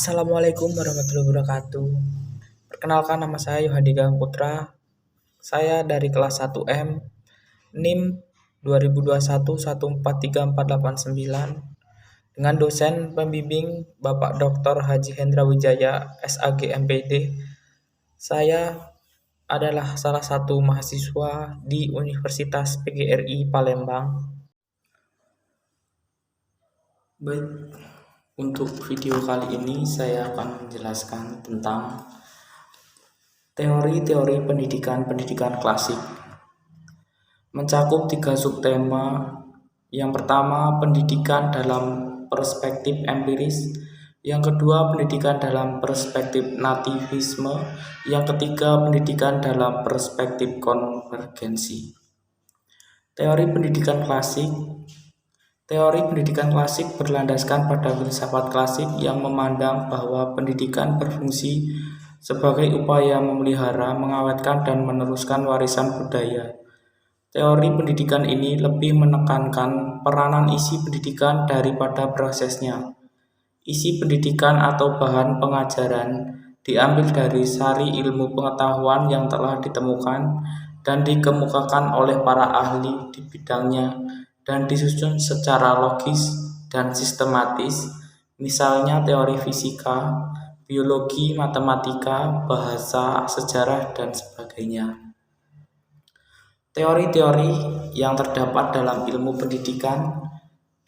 Assalamualaikum warahmatullahi wabarakatuh. Perkenalkan, nama saya Yohadika Putra. Saya dari kelas 1M, NIM 2021143489 dengan dosen pembimbing Bapak Dr. Haji Hendra Wijaya, SAG MPD. Saya adalah salah satu mahasiswa di Universitas PGRI Palembang. Baik, untuk video kali ini saya akan menjelaskan tentang teori-teori pendidikan klasik. Mencakup 3 subtema. Yang pertama, pendidikan dalam perspektif empiris. Yang kedua, pendidikan dalam perspektif nativisme. Yang ketiga, pendidikan dalam perspektif konvergensi. Teori pendidikan klasik. Teori pendidikan klasik berlandaskan pada filsafat klasik yang memandang bahwa pendidikan berfungsi sebagai upaya memelihara, mengawetkan, dan meneruskan warisan budaya. Teori pendidikan ini lebih menekankan peranan isi pendidikan daripada prosesnya. Isi pendidikan atau bahan pengajaran diambil dari sari ilmu pengetahuan yang telah ditemukan dan dikemukakan oleh para ahli di bidangnya dan disusun secara logis dan sistematis, misalnya teori fisika, biologi, matematika, bahasa, sejarah, dan sebagainya. Teori-teori yang terdapat dalam ilmu pendidikan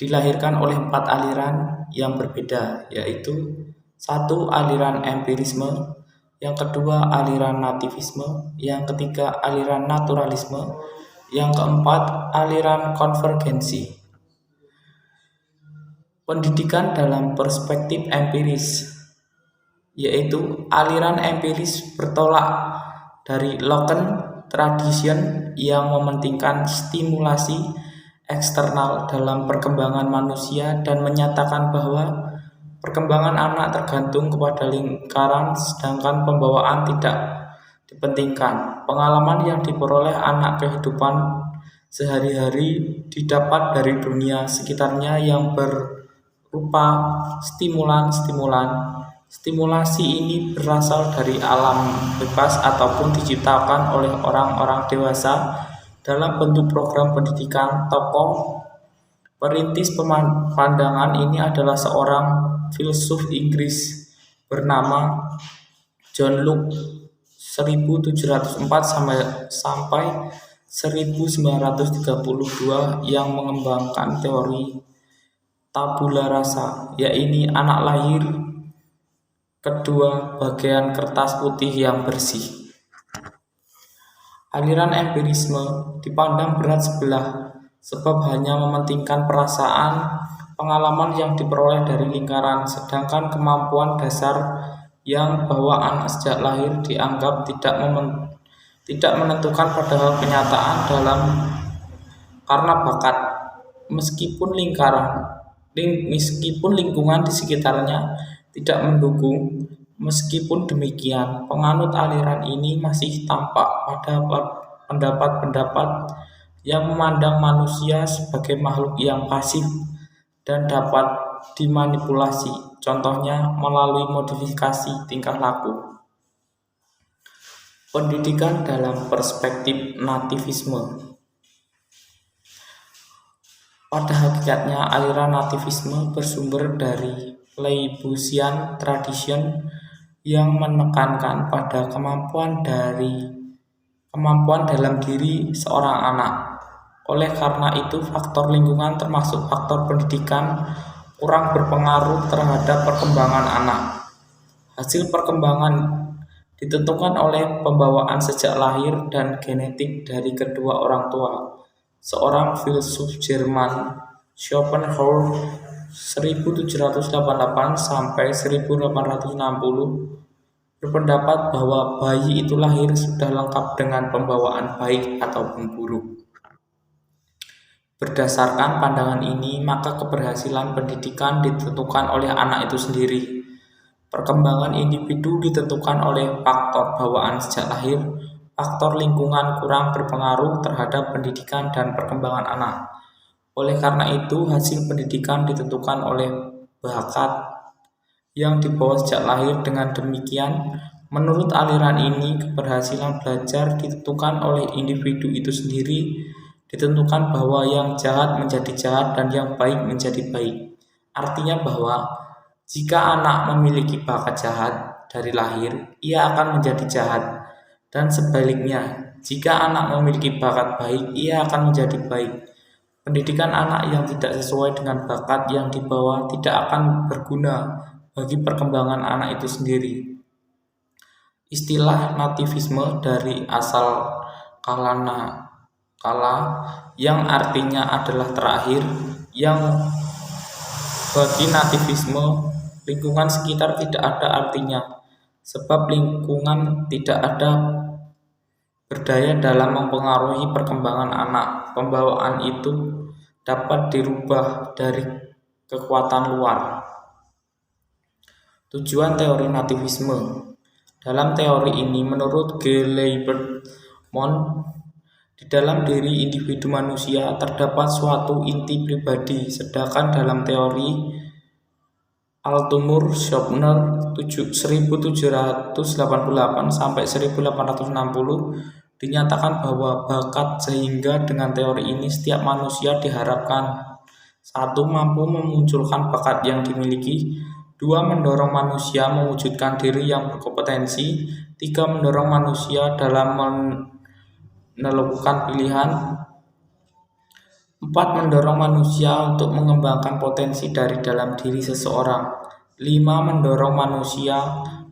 dilahirkan oleh 4 aliran yang berbeda, yaitu 1. Aliran empirisme, yang kedua aliran nativisme, yang ketiga aliran naturalisme, yang keempat aliran konvergensi. Pendidikan dalam perspektif empiris, yaitu aliran empiris bertolak dari Locke tradition yang mementingkan stimulasi eksternal dalam perkembangan manusia dan menyatakan bahwa perkembangan anak tergantung kepada lingkaran sedangkan pembawaan tidak dipentingkan. Pengalaman yang diperoleh anak kehidupan sehari-hari didapat dari dunia sekitarnya yang berupa stimulan-stimulan. Stimulasi ini berasal dari alam bebas ataupun diciptakan oleh orang-orang dewasa dalam bentuk program pendidikan. Tokoh perintis pandangan ini adalah seorang filsuf Inggris bernama John Locke 1704 sampai 1932 yang mengembangkan teori tabula rasa, yaitu anak lahir kedua bagian kertas putih yang bersih. Aliran empirisme dipandang berat sebelah sebab hanya mementingkan perasaan, pengalaman yang diperoleh dari lingkaran, sedangkan kemampuan dasar yang bawaan sejak lahir dianggap tidak menentukan padahal kenyataan dalam karena bakat. Meskipun lingkungan di sekitarnya tidak mendukung, meskipun demikian, penganut aliran ini masih tampak pada pendapat-pendapat yang memandang manusia sebagai makhluk yang pasif dan dapat dimanipulasi, contohnya melalui modifikasi tingkah laku. Pendidikan dalam perspektif nativisme. Pada hakikatnya, aliran nativisme bersumber dari Laibusian tradition yang menekankan pada kemampuan dalam diri seorang anak. Oleh karena itu, faktor lingkungan termasuk faktor pendidikan kurang berpengaruh terhadap perkembangan anak. Hasil perkembangan ditentukan oleh pembawaan sejak lahir dan genetik dari kedua orang tua. Seorang filsuf Jerman, Schopenhauer 1788 sampai 1860 berpendapat bahwa bayi itu lahir sudah lengkap dengan pembawaan baik ataupun buruk. Berdasarkan pandangan ini, maka keberhasilan pendidikan ditentukan oleh anak itu sendiri. Perkembangan individu ditentukan oleh faktor bawaan sejak lahir. Faktor lingkungan kurang berpengaruh terhadap pendidikan dan perkembangan anak. Oleh karena itu, hasil pendidikan ditentukan oleh bakat yang dibawa sejak lahir. Dengan demikian, menurut aliran ini, keberhasilan belajar ditentukan oleh individu itu sendiri, ditentukan bahwa yang jahat menjadi jahat dan yang baik menjadi baik. Artinya bahwa jika anak memiliki bakat jahat dari lahir, ia akan menjadi jahat, dan sebaliknya, jika anak memiliki bakat baik, ia akan menjadi baik. Pendidikan anak yang tidak sesuai dengan bakat yang dibawa tidak akan berguna bagi perkembangan anak itu sendiri. Istilah nativisme dari asal kala yang artinya adalah terakhir, yang bagi nativisme lingkungan sekitar tidak ada artinya, sebab lingkungan tidak ada berdaya dalam mempengaruhi perkembangan anak. Pembawaan itu dapat dirubah dari kekuatan luar. Tujuan teori nativisme. Dalam teori ini, menurut G. Leibertmont, di dalam diri individu manusia terdapat suatu inti pribadi, sedangkan dalam teori Altumur Schopner 1788 sampai 1860 dinyatakan bahwa bakat, sehingga dengan teori ini setiap manusia diharapkan 1. Mampu memunculkan bakat yang dimiliki, 2. Mendorong manusia mewujudkan diri yang berkompetensi, 3. Mendorong manusia dalam menentukan pilihan, 4. Mendorong manusia untuk mengembangkan potensi dari dalam diri seseorang, 5. Mendorong manusia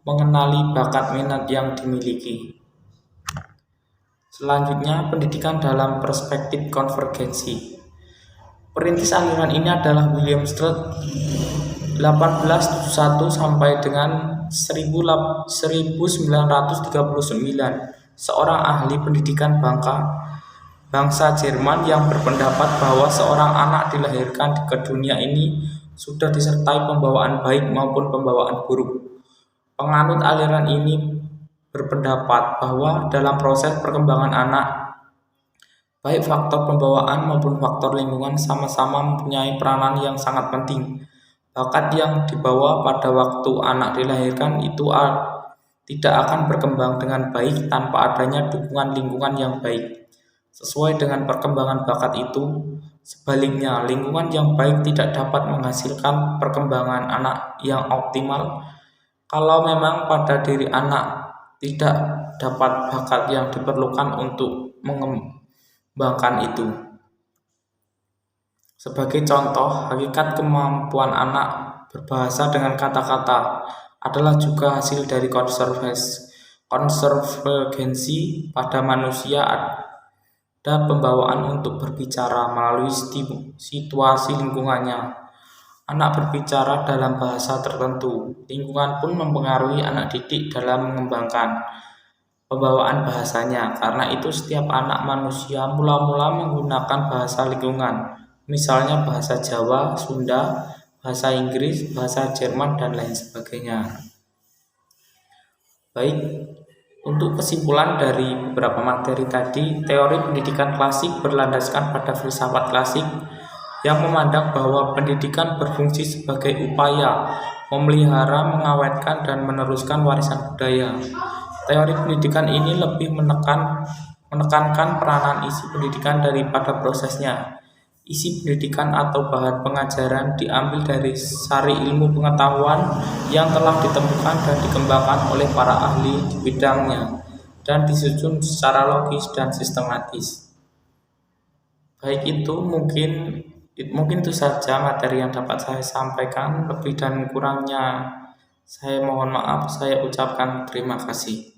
mengenali bakat minat yang dimiliki. Selanjutnya, pendidikan dalam perspektif konvergensi. Perintis aliran ini adalah William Strutt 1871 sampai dengan 1939, seorang ahli pendidikan bangsa Jerman yang berpendapat bahwa seorang anak dilahirkan ke dunia ini sudah disertai pembawaan baik maupun pembawaan buruk. Penganut aliran ini berpendapat bahwa dalam proses perkembangan anak, baik faktor pembawaan maupun faktor lingkungan sama-sama mempunyai peranan yang sangat penting. Bakat yang dibawa pada waktu anak dilahirkan itu tidak akan berkembang dengan baik tanpa adanya dukungan lingkungan yang baik. Sesuai dengan perkembangan bakat itu, sebaliknya, lingkungan yang baik tidak dapat menghasilkan perkembangan anak yang optimal. Kalau memang pada diri anak tidak dapat bakat yang diperlukan untuk mengembangkan itu. Sebagai contoh, hakikat kemampuan anak berbahasa dengan kata-kata adalah juga hasil dari konvergensi pada manusia. Ada pembawaan untuk berbicara melalui situasi lingkungannya. Anak berbicara dalam bahasa tertentu. Lingkungan pun mempengaruhi anak didik dalam mengembangkan pembawaan bahasanya. Karena itu setiap anak manusia mula-mula menggunakan bahasa lingkungan, misalnya bahasa Jawa, Sunda, bahasa Inggris, bahasa Jerman, dan lain sebagainya. Baik, untuk kesimpulan dari beberapa materi tadi, teori pendidikan klasik berlandaskan pada filsafat klasik yang memandang bahwa pendidikan berfungsi sebagai upaya memelihara, mengawetkan, dan meneruskan warisan budaya. Teori pendidikan ini lebih menekankan peranan isi pendidikan daripada prosesnya. Isi pendidikan atau bahan pengajaran diambil dari sari ilmu pengetahuan yang telah ditemukan dan dikembangkan oleh para ahli di bidangnya dan disusun secara logis dan sistematis. Baik, itu mungkin itu saja materi yang dapat saya sampaikan. Lebih dan kurangnya saya mohon maaf. Saya ucapkan terima kasih.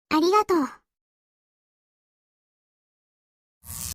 Arigatou.